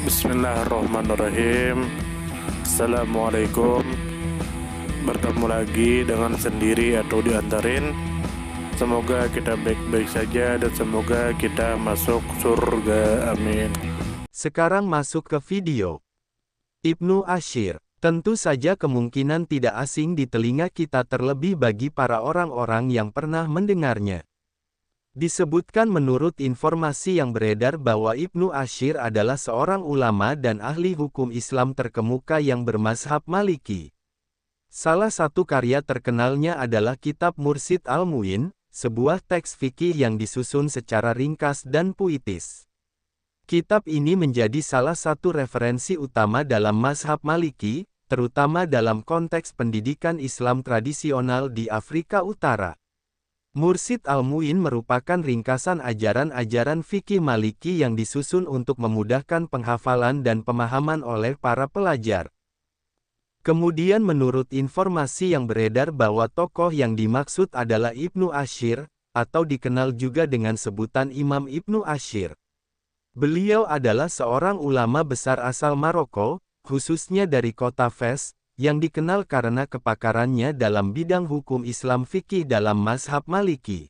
Bismillahirrahmanirrahim. Assalamualaikum. Bertemu lagi dengan sendiri atau diantarin. Semoga kita baik-baik saja dan semoga kita masuk surga. Amin. Sekarang masuk ke video. Ibnu Ashir. Tentu saja kemungkinan tidak asing di telinga kita, terlebih bagi para orang-orang yang pernah mendengarnya. Disebutkan menurut informasi yang beredar bahwa Ibnu Ashir adalah seorang ulama dan ahli hukum Islam terkemuka yang bermazhab Maliki. Salah satu karya terkenalnya adalah Kitab Mursyid Al-Mu'in, sebuah teks fikih yang disusun secara ringkas dan puitis. Kitab ini menjadi salah satu referensi utama dalam mazhab Maliki, terutama dalam konteks pendidikan Islam tradisional di Afrika Utara. Mursyid Al-Mu'in merupakan ringkasan ajaran-ajaran fikih Maliki yang disusun untuk memudahkan penghafalan dan pemahaman oleh para pelajar. Kemudian menurut informasi yang beredar bahwa tokoh yang dimaksud adalah Ibnu Ashir, atau dikenal juga dengan sebutan Imam Ibnu Ashir. Beliau adalah seorang ulama besar asal Maroko, khususnya dari kota Fes, yang dikenal karena kepakarannya dalam bidang hukum Islam fikih dalam mazhab Maliki.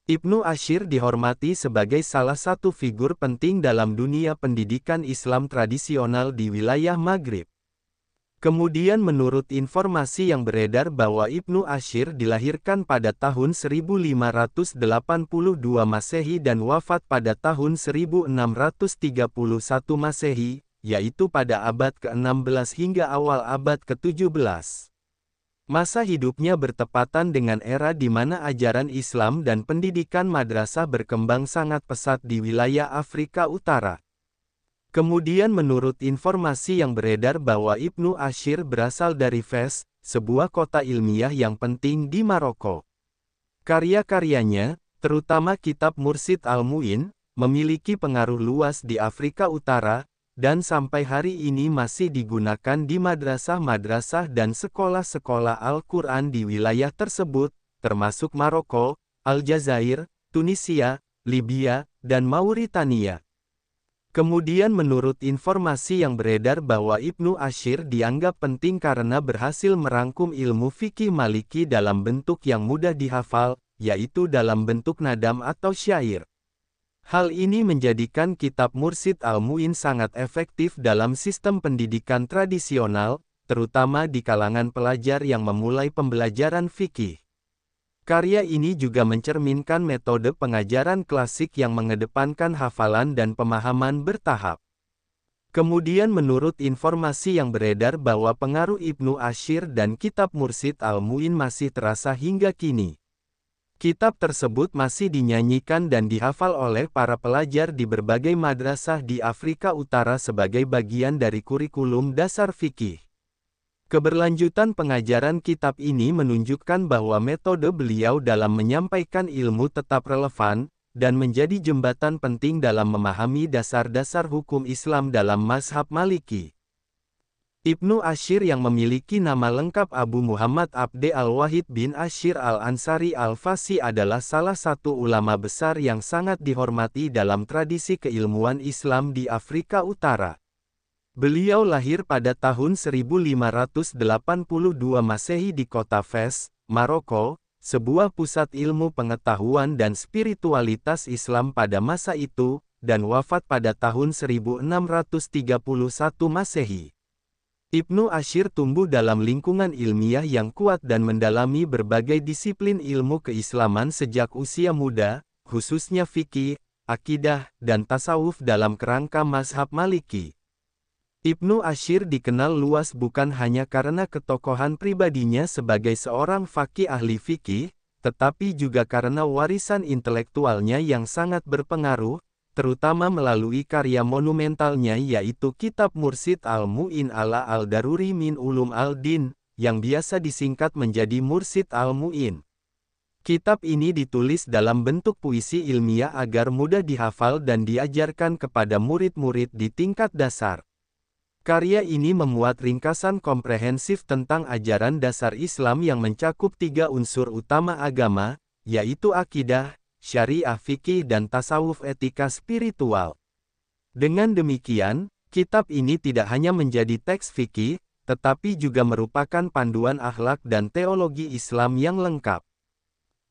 Ibnu Ashir dihormati sebagai salah satu figur penting dalam dunia pendidikan Islam tradisional di wilayah Maghrib. Kemudian menurut informasi yang beredar bahwa Ibnu Ashir dilahirkan pada tahun 1582 Masehi dan wafat pada tahun 1631 Masehi, yaitu pada abad ke-16 hingga awal abad ke-17. Masa hidupnya bertepatan dengan era di mana ajaran Islam dan pendidikan madrasah berkembang sangat pesat di wilayah Afrika Utara. Kemudian menurut informasi yang beredar bahwa Ibnu Ashir berasal dari Fes, sebuah kota ilmiah yang penting di Maroko. Karya-karyanya, terutama Kitab Mursyid Al-Mu'in, memiliki pengaruh luas di Afrika Utara, dan sampai hari ini masih digunakan di madrasah-madrasah dan sekolah-sekolah Al-Quran di wilayah tersebut, termasuk Maroko, Aljazair, Tunisia, Libya, dan Mauritania. Kemudian menurut informasi yang beredar bahwa Ibnu Ashir dianggap penting karena berhasil merangkum ilmu fikih Maliki dalam bentuk yang mudah dihafal, yaitu dalam bentuk nadam atau syair. Hal ini menjadikan Kitab Mursyid Al-Mu'in sangat efektif dalam sistem pendidikan tradisional, terutama di kalangan pelajar yang memulai pembelajaran fikih. Karya ini juga mencerminkan metode pengajaran klasik yang mengedepankan hafalan dan pemahaman bertahap. Kemudian menurut informasi yang beredar bahwa pengaruh Ibnu Ashir dan Kitab Mursyid Al-Mu'in masih terasa hingga kini. Kitab tersebut masih dinyanyikan dan dihafal oleh para pelajar di berbagai madrasah di Afrika Utara sebagai bagian dari kurikulum dasar fikih. Keberlanjutan pengajaran kitab ini menunjukkan bahwa metode beliau dalam menyampaikan ilmu tetap relevan, dan menjadi jembatan penting dalam memahami dasar-dasar hukum Islam dalam mazhab Maliki. Ibnu Ashir yang memiliki nama lengkap Abu Muhammad Abde Al-Wahid bin Ashir Al-Ansari Al-Fasi adalah salah satu ulama besar yang sangat dihormati dalam tradisi keilmuan Islam di Afrika Utara. Beliau lahir pada tahun 1582 Masehi di kota Fes, Maroko, sebuah pusat ilmu pengetahuan dan spiritualitas Islam pada masa itu, dan wafat pada tahun 1631 Masehi. Ibnu Ashir tumbuh dalam lingkungan ilmiah yang kuat dan mendalami berbagai disiplin ilmu keislaman sejak usia muda, khususnya fikih, akidah, dan tasawuf dalam kerangka mazhab Maliki. Ibnu Ashir dikenal luas bukan hanya karena ketokohan pribadinya sebagai seorang faqih ahli fikih, tetapi juga karena warisan intelektualnya yang sangat berpengaruh, terutama melalui karya monumentalnya yaitu Kitab Mursyid Al-Mu'in ala Al-Daruri min Ulum Al-Din, yang biasa disingkat menjadi Mursyid Al-Mu'in. Kitab ini ditulis dalam bentuk puisi ilmiah agar mudah dihafal dan diajarkan kepada murid-murid di tingkat dasar. Karya ini memuat ringkasan komprehensif tentang ajaran dasar Islam yang mencakup 3 unsur utama agama, yaitu akidah, syariah fikih dan tasawuf etika spiritual. Dengan demikian, Kitab ini tidak hanya menjadi teks fikih, tetapi juga merupakan panduan akhlak dan teologi Islam yang lengkap.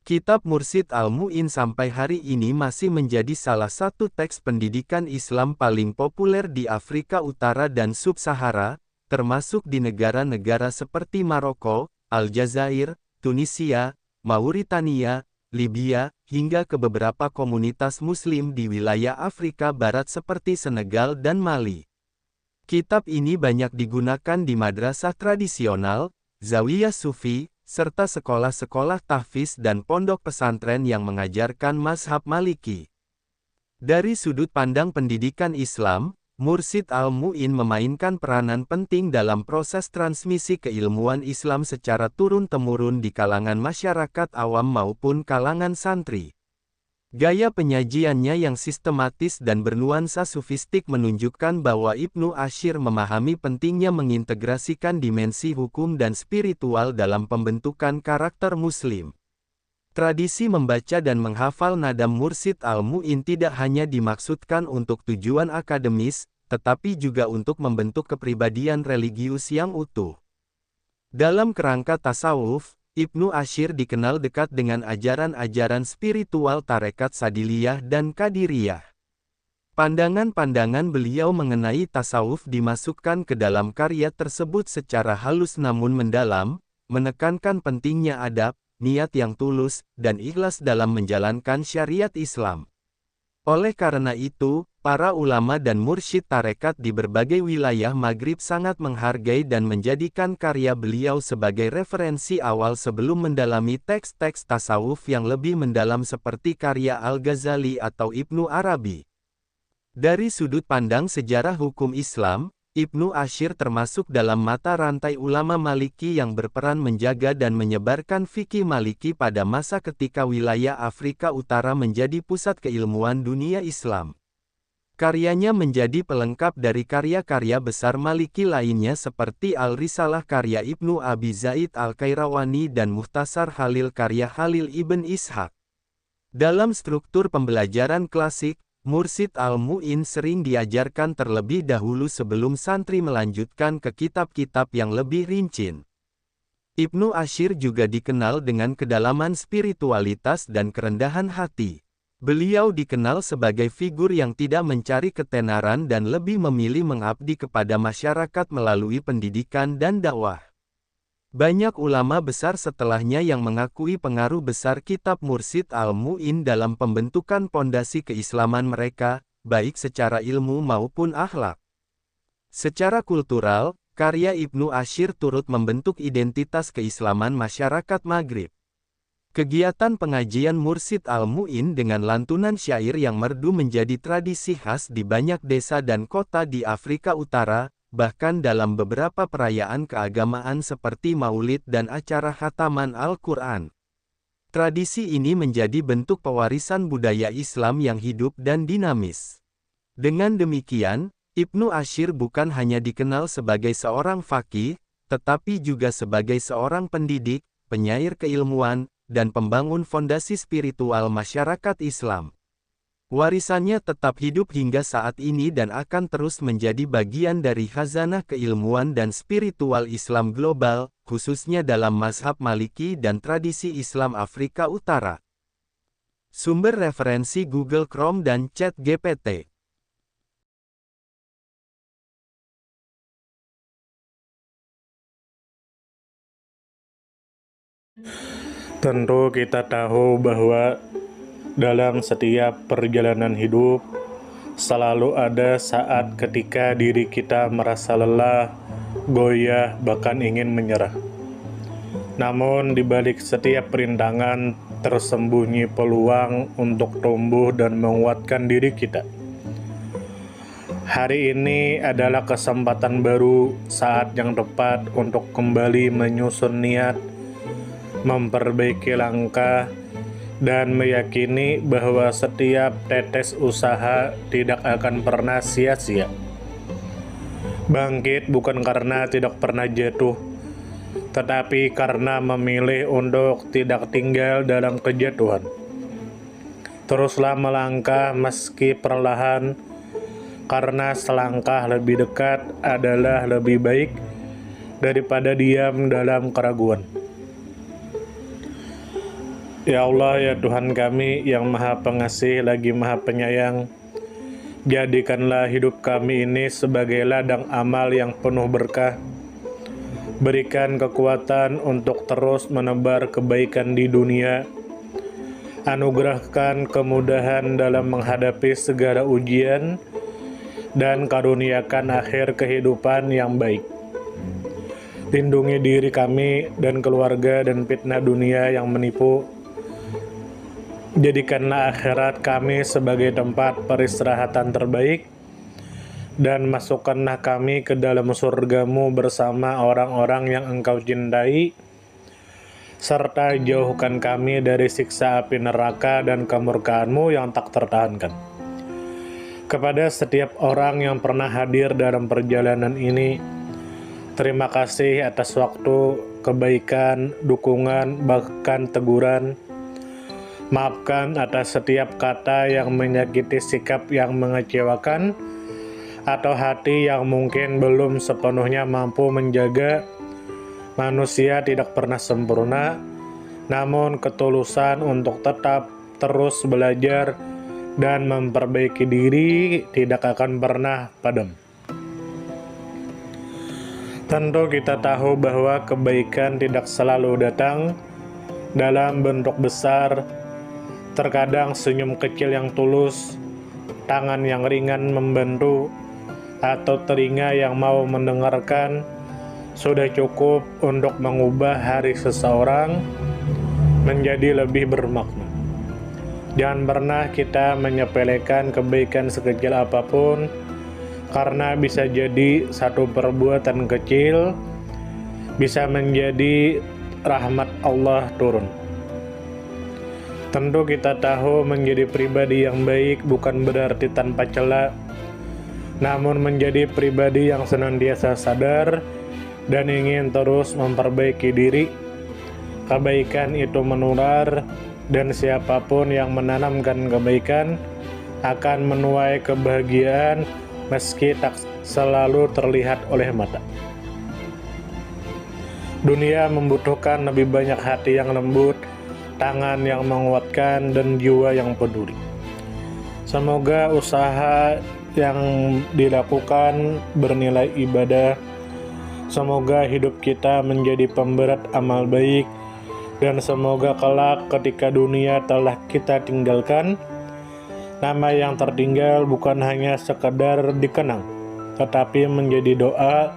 Kitab Mursyid Al-Mu'in sampai hari ini masih menjadi salah satu teks pendidikan Islam paling populer di Afrika Utara dan Sub-Sahara, termasuk di negara-negara seperti Maroko, Aljazair, Tunisia, Mauritania, Libya, hingga ke beberapa komunitas Muslim di wilayah Afrika Barat seperti Senegal dan Mali. Kitab ini banyak digunakan di madrasah tradisional, zawiyah sufi, serta sekolah-sekolah tahfiz dan pondok pesantren yang mengajarkan mazhab Maliki. Dari sudut pandang pendidikan Islam, Mursyid Al-Mu'in memainkan peranan penting dalam proses transmisi keilmuan Islam secara turun-temurun di kalangan masyarakat awam maupun kalangan santri. Gaya penyajiannya yang sistematis dan bernuansa sufistik menunjukkan bahwa Ibnu Ashir memahami pentingnya mengintegrasikan dimensi hukum dan spiritual dalam pembentukan karakter Muslim. Tradisi membaca dan menghafal nadam Mursyid Al-Mu'in tidak hanya dimaksudkan untuk tujuan akademis, tetapi juga untuk membentuk kepribadian religius yang utuh. Dalam kerangka tasawuf, Ibnu Ashir dikenal dekat dengan ajaran-ajaran spiritual tarekat Sadiliyah dan Qadiriyah. Pandangan-pandangan beliau mengenai tasawuf dimasukkan ke dalam karya tersebut secara halus namun mendalam, menekankan pentingnya adab, niat yang tulus, dan ikhlas dalam menjalankan syariat Islam. Oleh karena itu, para ulama dan mursyid tarekat di berbagai wilayah Maghrib sangat menghargai dan menjadikan karya beliau sebagai referensi awal sebelum mendalami teks-teks tasawuf yang lebih mendalam seperti karya Al-Ghazali atau Ibnu Arabi. Dari sudut pandang sejarah hukum Islam, Ibnu Ashir termasuk dalam mata rantai ulama Maliki yang berperan menjaga dan menyebarkan fikih Maliki pada masa ketika wilayah Afrika Utara menjadi pusat keilmuan dunia Islam. Karyanya menjadi pelengkap dari karya-karya besar Maliki lainnya seperti Al-Risalah karya Ibnu Abi Zaid Al-Qayrawani dan Mukhtasar Khalil karya Khalil ibn Ishaq. Dalam struktur pembelajaran klasik, Mursyid Al-Mu'in sering diajarkan terlebih dahulu sebelum santri melanjutkan ke kitab-kitab yang lebih rinci. Ibnu Ashir juga dikenal dengan kedalaman spiritualitas dan kerendahan hati. Beliau dikenal sebagai figur yang tidak mencari ketenaran dan lebih memilih mengabdi kepada masyarakat melalui pendidikan dan dakwah. Banyak ulama besar setelahnya yang mengakui pengaruh besar kitab Mursyid Al-Mu'in dalam pembentukan pondasi keislaman mereka, baik secara ilmu maupun akhlak. Secara kultural, karya Ibnu Ashir turut membentuk identitas keislaman masyarakat Maghrib. Kegiatan pengajian Mursyid Al-Mu'in dengan lantunan syair yang merdu menjadi tradisi khas di banyak desa dan kota di Afrika Utara, bahkan dalam beberapa perayaan keagamaan seperti Maulid dan acara khataman Al-Quran. Tradisi ini menjadi bentuk pewarisan budaya Islam yang hidup dan dinamis. Dengan demikian, Ibnu Ashir bukan hanya dikenal sebagai seorang faqih, tetapi juga sebagai seorang pendidik, penyair keilmuan, dan pembangun fondasi spiritual masyarakat Islam. Warisannya tetap hidup hingga saat ini dan akan terus menjadi bagian dari khazanah keilmuan dan spiritual Islam global, khususnya dalam mazhab Maliki dan tradisi Islam Afrika Utara. Sumber referensi Google Chrome dan ChatGPT. Tentu kita tahu bahwa dalam setiap perjalanan hidup, selalu ada saat ketika diri kita merasa lelah, goyah, bahkan ingin menyerah. Namun di balik setiap perintangan, tersembunyi peluang untuk tumbuh dan menguatkan diri kita. Hari ini adalah kesempatan baru, saat yang tepat untuk kembali menyusun niat, memperbaiki langkah, dan meyakini bahwa setiap tetes usaha tidak akan pernah sia-sia. Bangkit bukan karena tidak pernah jatuh, tetapi karena memilih untuk tidak tinggal dalam kejatuhan. Teruslah melangkah meski perlahan, karena selangkah lebih dekat adalah lebih baik daripada diam dalam keraguan. Ya Allah, ya Tuhan kami yang Maha Pengasih lagi Maha Penyayang, jadikanlah hidup kami ini sebagai ladang amal yang penuh berkah. Berikan kekuatan untuk terus menebar kebaikan di dunia. Anugerahkan kemudahan dalam menghadapi segala ujian, dan karuniakan akhir kehidupan yang baik. Lindungi diri kami dan keluarga dan fitnah dunia yang menipu. Jadikanlah akhirat kami sebagai tempat peristirahatan terbaik, dan masukkanlah kami ke dalam surga-Mu bersama orang-orang yang Engkau cintai, serta jauhkan kami dari siksa api neraka dan kemurkaan-Mu yang tak tertahankan. Kepada setiap orang yang pernah hadir dalam perjalanan ini, terima kasih atas waktu, kebaikan, dukungan, bahkan teguran. Maafkan atas setiap kata yang menyakiti, sikap yang mengecewakan, atau hati yang mungkin belum sepenuhnya mampu menjaga. Manusia tidak pernah sempurna, namun ketulusan untuk tetap terus belajar dan memperbaiki diri tidak akan pernah padam. Tentu kita tahu bahwa kebaikan tidak selalu datang dalam bentuk besar. Terkadang senyum kecil yang tulus, tangan yang ringan membantu, atau telinga yang mau mendengarkan sudah cukup untuk mengubah hari seseorang menjadi lebih bermakna. Jangan pernah kita menyepelekan kebaikan sekecil apapun, karena bisa jadi satu perbuatan kecil bisa menjadi rahmat Allah turun. Tentu kita tahu menjadi pribadi yang baik bukan berarti tanpa celah, namun menjadi pribadi yang senantiasa sadar dan ingin terus memperbaiki diri. Kebaikan itu menular, dan siapapun yang menanamkan kebaikan akan menuai kebahagiaan meski tak selalu terlihat oleh mata. Dunia membutuhkan lebih banyak hati yang lembut, tangan yang menguatkan, dan jiwa yang peduli. Semoga usaha yang dilakukan bernilai ibadah. Semoga hidup kita menjadi pemberat amal baik, dan semoga kelak ketika dunia telah kita tinggalkan, nama yang tertinggal bukan hanya sekedar dikenang, tetapi menjadi doa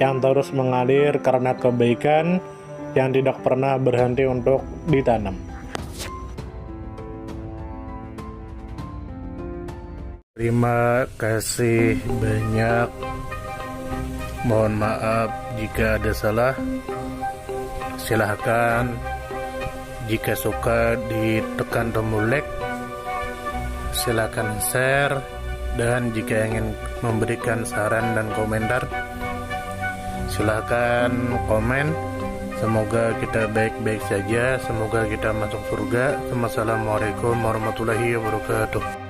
yang terus mengalir karena kebaikan yang tidak pernah berhenti untuk ditanam. Terima kasih banyak. Mohon maaf jika ada salah. Silahkan jika suka ditekan tombol like, silahkan share, dan jika ingin memberikan saran dan komentar, silahkan komen. Semoga kita baik-baik saja, semoga kita masuk surga. Wassalamualaikum warahmatullahi wabarakatuh.